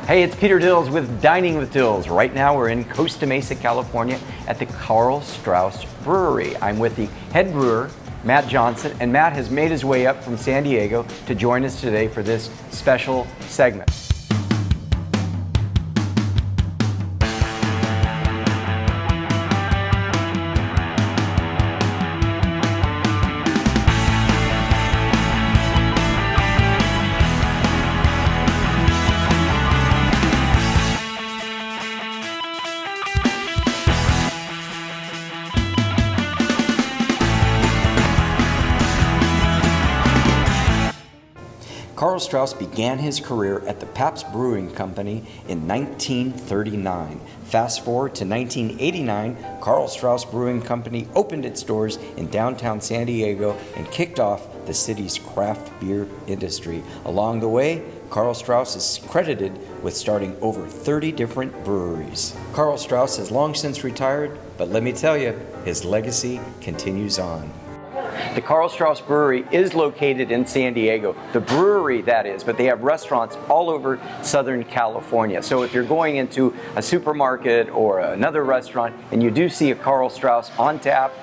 Hey, it's Peter Dills with Dining with Dills. Right now we're in Costa Mesa, California at the Karl Strauss Brewery. I'm with the head brewer, Matt Johnson, and Matt has made his way up from San Diego to join us today for this special segment. Karl Strauss began his career at the Pabst Brewing Company in 1939. Fast forward to 1989, Karl Strauss Brewing Company opened its doors in downtown San Diego and kicked off the city's craft beer industry. Along the way, Karl Strauss is credited with starting over 30 different breweries. Karl Strauss has long since retired, but let me tell you, his legacy continues on. The Karl Strauss Brewery is located in San Diego, the brewery that is, but they have restaurants all over Southern California. So if you're going into a supermarket or another restaurant and you do see a Karl Strauss on tap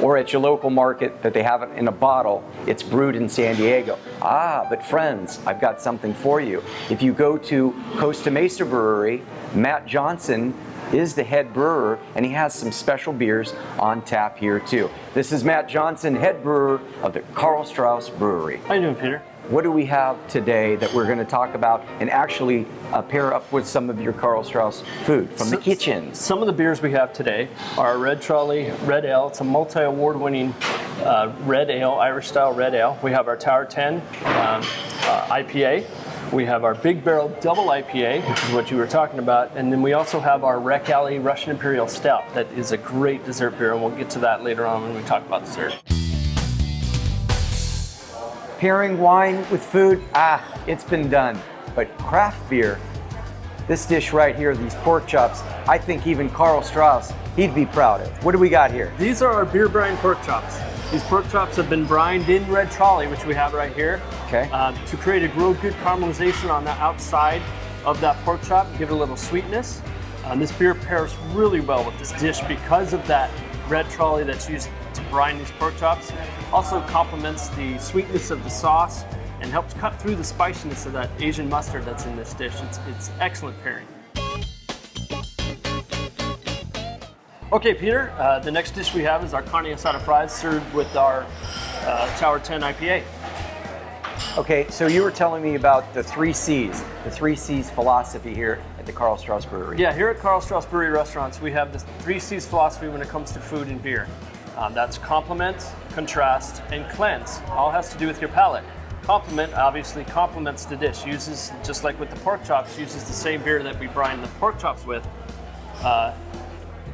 or at your local market that they have it in a bottle, it's brewed in San Diego. But friends, I've got something for you. If you go to Costa Mesa Brewery, Matt Johnson is the head brewer, and he has some special beers on tap here too. This is Matt Johnson, head brewer of the Karl Strauss Brewery. How you doing, Peter? What do we have today that we're going to talk about and actually pair up with some of your Karl Strauss food from the kitchen? Some of the beers we have today are Red Trolley Red Ale. It's a multi-award winning red ale, Irish style red ale. We have our Tower 10 IPA. We have our Big Barrel Double IPA, which is what you were talking about, and then we also have our Rec Alley Russian Imperial Stout. That is a great dessert beer, and we'll get to that later on when we talk about dessert. Pairing wine with food, it's been done. But craft beer, this dish right here, these pork chops, I think even Karl Strauss, he'd be proud of. What do we got here? These are our beer brine pork chops. These pork chops have been brined in Red Trolley, which we have right here, to create a real good caramelization on the outside of that pork chop, give it a little sweetness. This beer pairs really well with this dish because of that Red Trolley that's used to brine these pork chops. Also complements the sweetness of the sauce and helps cut through the spiciness of that Asian mustard that's in this dish. It's excellent pairing. Okay, Peter, the next dish we have is our carne asada fries served with our Tower 10 IPA. Okay, so you were telling me about the 3 C's philosophy here at the Karl Strauss Brewery. Yeah, here at Karl Strauss Brewery restaurants, we have this 3 C's philosophy when it comes to food and beer. That's complement, contrast, and cleanse. All has to do with your palate. Complement obviously complements the dish. Uses, just like with the pork chops, uses the same beer that we brine the pork chops with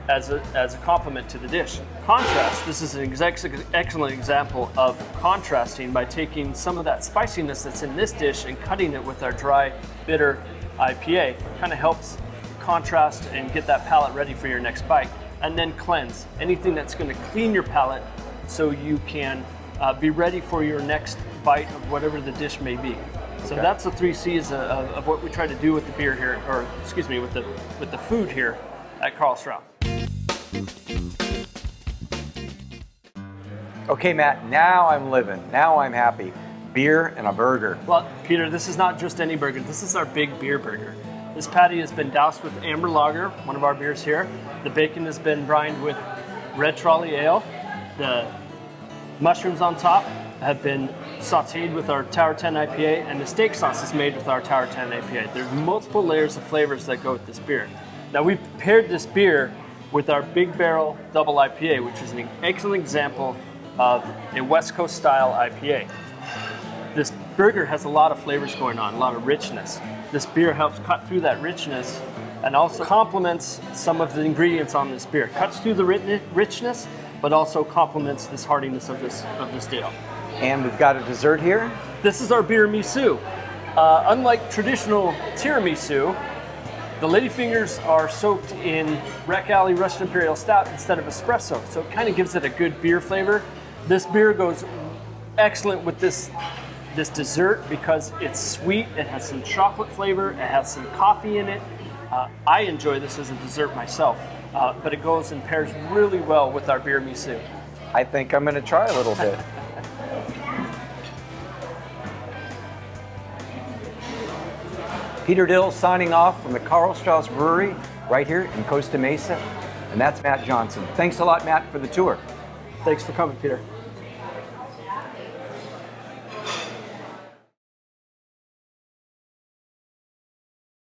as a complement to the dish. Contrast, this is an excellent example of contrasting by taking some of that spiciness that's in this dish and cutting it with our dry, bitter IPA. Kind of helps contrast and get that palate ready for your next bite. And then cleanse, anything that's going to clean your palate so you can be ready for your next bite of whatever the dish may be. So that's the 3 C's of what we try to do with the beer here, or excuse me, with the food here at Karl Strauss. Okay, Matt, now I'm living. Now I'm happy. Beer and a burger. Well, Peter, this is not just any burger. This is our big beer burger. This patty has been doused with amber lager, one of our beers here. The bacon has been brined with Red Trolley Ale. The mushrooms on top have been sauteed with our Tower 10 IPA, and the steak sauce is made with our Tower 10 IPA. There's multiple layers of flavors that go with this beer. Now, we've paired this beer with our Big Barrel Double IPA, which is an excellent example of a West Coast style IPA. This burger has a lot of flavors going on, a lot of richness. This beer helps cut through that richness and also complements some of the ingredients on this beer. Cuts through the richness, but also complements this heartiness of this ale. And we've got a dessert here. This is our beer miso. Unlike traditional tiramisu, the ladyfingers are soaked in Rec Alley Russian Imperial Stout instead of espresso, so it kind of gives it a good beer flavor. This beer goes excellent with this this dessert because it's sweet, it has some chocolate flavor, it has some coffee in it. I enjoy this as a dessert myself, but it goes and pairs really well with our beer miso. I think I'm going to try a little bit. Peter Dills signing off from the Karl Strauss Brewery right here in Costa Mesa. And that's Matt Johnson. Thanks a lot, Matt, for the tour. Thanks for coming, Peter.